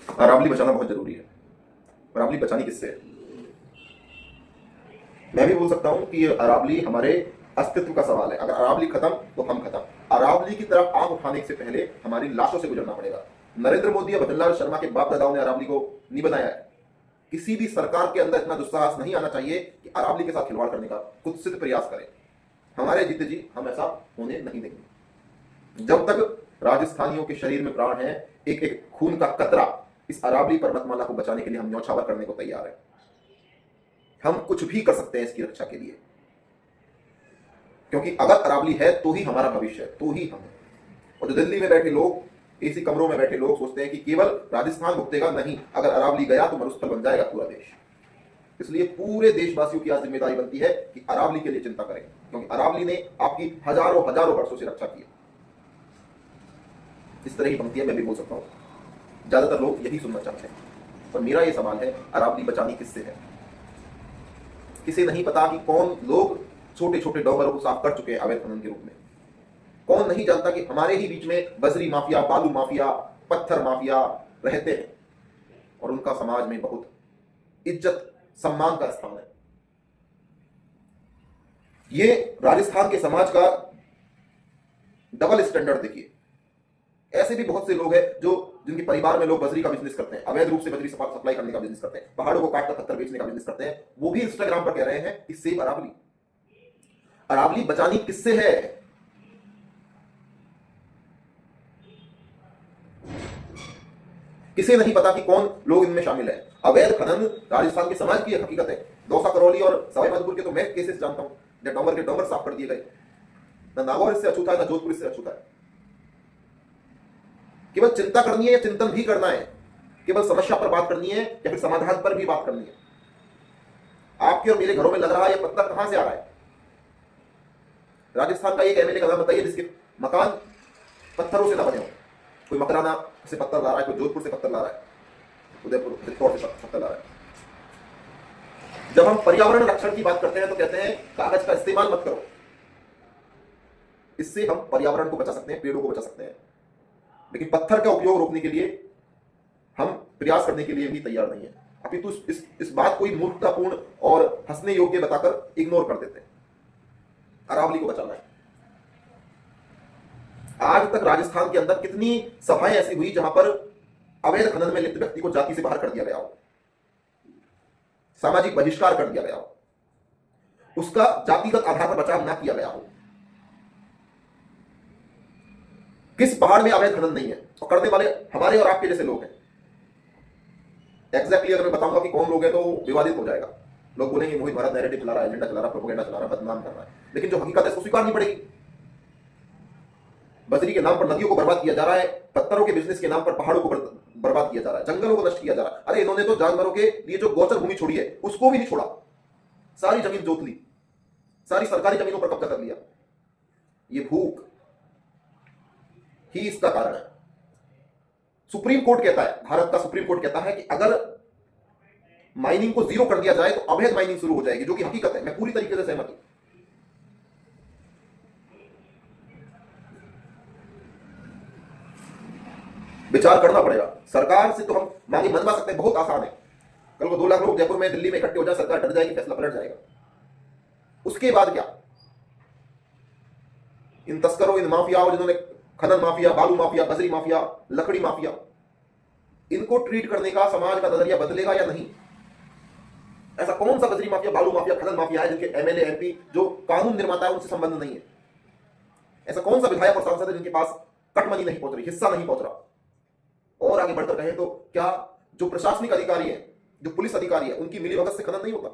अरावली बचाना बहुत जरूरी है। अरावली बचानी किससे है? मैं भी बोल सकता हूं कि ये अरावली हमारे अस्तित्व का सवाल है। अगर अरावली खत्म तो हम खत्म। अरावली की तरफ आंख उठाने से पहले हमारी लाशों से गुजरना पड़ेगा। नरेंद्र मोदी या भजनलाल शर्मा के बाप दादाओं ने अरावली को नहीं बनाया है। किसी भी सरकार के अंदर इतना दुस्साहस नहीं आना चाहिए कि अरावली के साथ खिलवाड़ करने का कुत्सित प्रयास करें। हमारे जीते जी हम ऐसा होने नहीं देंगे। जब तक राजस्थानियों के शरीर में प्राण है, एक एक खून का कतरा इस अरावली पर्वतमाला को बचाने के लिए हम न्यौछावर करने को तैयार है। हम कुछ भी कर सकते हैं इसकी रक्षा के लिए, क्योंकि अगर अरावली है तो ही हमारा भविष्य है, तो ही हम है। और जो दिल्ली में बैठे लोग, एसी कमरों में बैठे लोग सोचते हैं कि केवल राजस्थान भुगतेगा, नहीं, अगर अरावली गया तो मरुस्थल बन जाएगा पूरा देश। इसलिए पूरे देशवासियों की आज जिम्मेदारी बनती है कि अरावली के लिए चिंता करें, क्योंकि अरावली ने आपकी हजारों हजारों वर्षों से रक्षा की है। इस तरह की पंक्तियां मैं भी बोल सकता हूं, ज्यादातर लोग यही सुनना चाहते हैं। पर मेरा यह सवाल है, अरावली बचानी किससे है? किसे नहीं पता कि कौन लोग छोटे छोटे डॉगरों को साफ कर चुके हैं अवैध खनन के रूप में। कौन नहीं जानता कि हमारे ही बीच में बजरी माफिया, बालू माफिया, पत्थर माफिया रहते हैं और उनका समाज में बहुत इज्जत सम्मान का स्थान है। ये राजस्थान के समाज का डबल स्टैंडर्ड देखिए। ऐसे भी बहुत से लोग हैं जो जिनके परिवार में लोग बजरी का बिजनेस करते हैं, अवैध रूप से बजरी सप्लाई करने का बिजनेस करते हैं, पहाड़ों को काटकर पत्थर बेचने का बिजनेस करते हैं। वो भी इंस्टाग्राम पर कह रहे हैं कि सेव अरावली। अरावली बचानी किससे है? किसे नहीं पता कि कौन लोग इनमें शामिल है। अवैध खनन राजस्थान के समाज की हकीकत है। दौसा, करौली और सवाई माधोपुर के तो मैं केसेस जानता हूं, जब डोंगर के डोंगर साफ कर दिए गए। ना नागौर इससे अछूता है, ना जोधपुर इससे अछूता है। केवल चिंता करनी है या चिंतन भी करना है? केवल समस्या पर बात करनी है या फिर समाधान पर भी बात करनी है? आपके और मेरे घरों में लग रहा है यह पत्थर कहां से आ रहा है? राजस्थान का एक एमएलए का नाम बताइए जिसके मकान पत्थरों से ना बने हो। कोई मकराना से पत्थर ला रहा है, कोई जोधपुर से पत्थर ला रहा है, उदयपुर चित्तौड़ से पत्थर ला रहा है। जब हम पर्यावरण रक्षण की बात करते हैं तो कहते हैं कागज का इस्तेमाल मत करो। इससे हम पर्यावरण को बचा सकते हैं, पेड़ों को बचा सकते हैं, लेकिन पत्थर का उपयोग रोकने के लिए हम प्रयास करने के लिए भी तैयार नहीं है। अभी तो इस बात को मूर्खतापूर्ण और हंसने योग्य बताकर इग्नोर कर देते हैं। अरावली को बचाना है। आज तक राजस्थान के अंदर कितनी सभाएं ऐसी हुई जहां पर अवैध खनन में लिप्त व्यक्ति को जाति से बाहर कर दिया गया हो, सामाजिक बहिष्कार कर दिया गया हो, उसका जातिगत आधार पर बचाव ना किया गया हो। किस पहाड़ में अवैध खनन नहीं है और करने वाले हमारे और आपके जैसे लोग हैं। एग्जैक्टली अगर मैं बताऊंगा कि कौन लोग हैं तो विवादित हो जाएगा। लोग बोलेंगे मोहित भारत नैरेटिव चला रहा है, एजेंडा चला रहा है, प्रोपेगेंडा चला रहा है, बदनाम कर रहा है। लेकिन जो हकीकत है उसको स्वीकारनी पड़ेगी। बजरी के नाम पर नदियों को बर्बाद किया जा रहा है, पत्थरों के बिजनेस के नाम पर पहाड़ों को बर्बाद किया जा रहा है, जंगलों को नष्ट किया जा रहा है। अरे इन्होंने तो जानवरों के लिए जो गोचर भूमि छोड़ी है उसको भी नहीं छोड़ा, सारी जमीन जोत ली, सारी सरकारी जमीनों पर कब्जा कर लिया। ये भूख ही इसका कारण है। सुप्रीम कोर्ट कहता है, भारत का सुप्रीम कोर्ट कहता है कि अगर माइनिंग को जीरो कर दिया जाए तो अवैध माइनिंग शुरू हो जाएगी, जो कि हकीकत है। मैं पूरी तरीके से सहमत हूं। विचार करना पड़ेगा। सरकार से तो हम मांगे मनवा सकते हैं, बहुत आसान है। कल को 2 लाख लोग जयपुर में, दिल्ली में इकट्ठे हो जाए, सरकार डर जाएगी, फैसला पलट जाएगा। उसके बाद क्या? इन तस्करों, इन माफियाओं, जिन्होंने खनन माफिया, बालू माफिया, बजरी माफिया, लकड़ी माफिया, इनको ट्रीट करने का समाज का नजरिया बदलेगा या नहीं? ऐसा कौन सा बजरी माफिया, बालू माफिया, खनन माफिया है जिनके एमएलए, एमपी जो कानून निर्माता है उनसे संबंध नहीं है? ऐसा कौन सा विधायक और सांसद है जिनके पास कटमनी नहीं पहुंच रही, हिस्सा नहीं पहुंच रहा? और आगे बढ़कर कहें तो क्या जो प्रशासनिक अधिकारी है, जो पुलिस अधिकारी है, उनकी मिलीभगत से खनन नहीं होगा?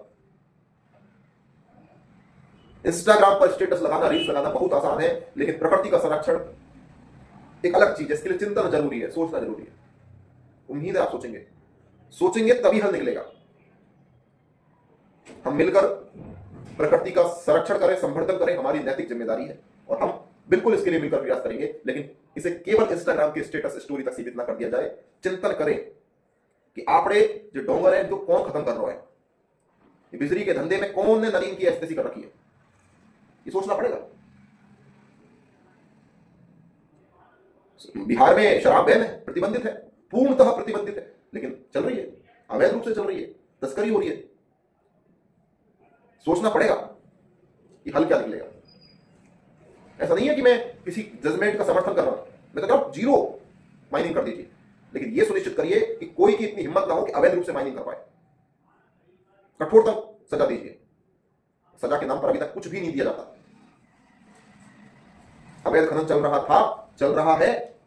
इंस्टाग्राम पर स्टेटस लगाना, रील्स लगाना बहुत आसान है, लेकिन प्रकृति का संरक्षण एक अलग चीज है। इसके लिए चिंतन जरूरी है, सोचना जरूरी है। उम्मीद है आप सोचेंगे, सोचेंगे तभी हल निकलेगा। हम मिलकर प्रकृति का संरक्षण करें, संवर्धन करें, हमारी नैतिक जिम्मेदारी है और हम बिल्कुल इसके लिए मिलकर प्रयास करेंगे। लेकिन इसे केवल इंस्टाग्राम के स्टेटस स्टोरी तक सीमित ना कर दिया जाए। चिंतन करें कि आपड़े जो डोंगर है जो कौन खत्म कर रहा है, बिजली के धंधे में कौन ने नरीन की एस्टेसी कर रखी है, ये सोचना पड़ेगा। बिहार में शराब बैन है, प्रतिबंधित है, पूर्णतः प्रतिबंधित है। लेकिन चल रही है, अवैध रूप से चल रही है, तस्करी हो रही है। सोचना पड़ेगा कि हल क्या निकलेगा। ऐसा नहीं है कि मैं किसी जजमेंट का समर्थन कर रहा हूं, मैं तो कह रहा हूं जीरो माइनिंग कर दीजिए, लेकिन यह सुनिश्चित करिए कि कोई की इतनी हिम्मत ना हो कि अवैध रूप से माइनिंग कर पाए। कठोरतम सजा दीजिए। सजा के नाम पर अभी तक कुछ भी नहीं दिया जाता। अवैध खनन चल रहा था, चल रहा है,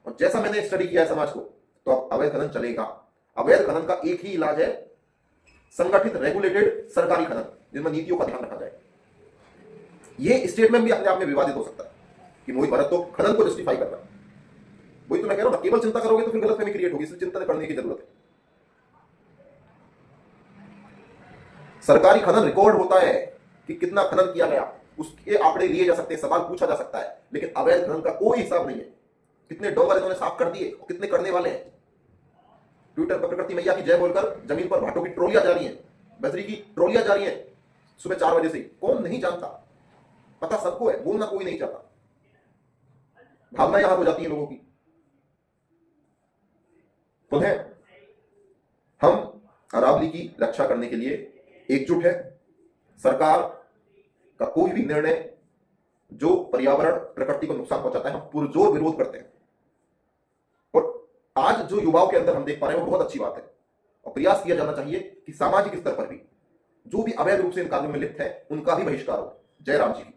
और जैसा मैंने स्टडी किया है समाज को, तो अब अवैध खनन चलेगा। अवैध खनन का एक ही इलाज है, संगठित रेगुलेटेड सरकारी खनन, जिनमें नीतियों का ध्यान रखा जाए। यह स्टेटमेंट भी अपने आप में विवादित हो सकता है कि मोहित भरत तो खनन को जस्टिफाई कर रहा है। वही तो मैं कह रहा हूं ना, केवल चिंता करोगे तो फिर गलतफहमी क्रिएट होगी, इसलिए चिंता करने की जरूरत है। सरकारी खनन रिकॉर्ड होता है कि कितना खनन किया गया, उसके आंकड़े लिए जा सकते हैं, सवाल पूछा जा सकता है, लेकिन अवैध खनन का कोई हिसाब नहीं है। कितने डोंगर इन्होंने साफ कर दिए, कितने करने वाले हैं। ट्विटर पर प्रकृति मैया की जय बोलकर जमीन पर भाटों की ट्रोलियां जा रही हैं, बजरी की ट्रोलियां जा रही हैं सुबह 4 बजे से। कौन नहीं जानता, पता सबको है, बोलना कोई नहीं चाहता। भावना यहां हो जाती है लोगों की। पुनः हम अरावली की रक्षा करने के लिए एकजुट है। सरकार का कोई भी निर्णय जो पर्यावरण प्रकृति को नुकसान पहुंचाता है, हम पुरजोर विरोध करते हैं। और आज जो युवाओं के अंदर हम देख पा रहे हैं वो बहुत अच्छी बात है, और प्रयास किया जाना चाहिए कि सामाजिक स्तर पर भी जो भी अवैध रूप से इन कार्यों में लिप्त है उनका भी बहिष्कार हो। जय राम जी की।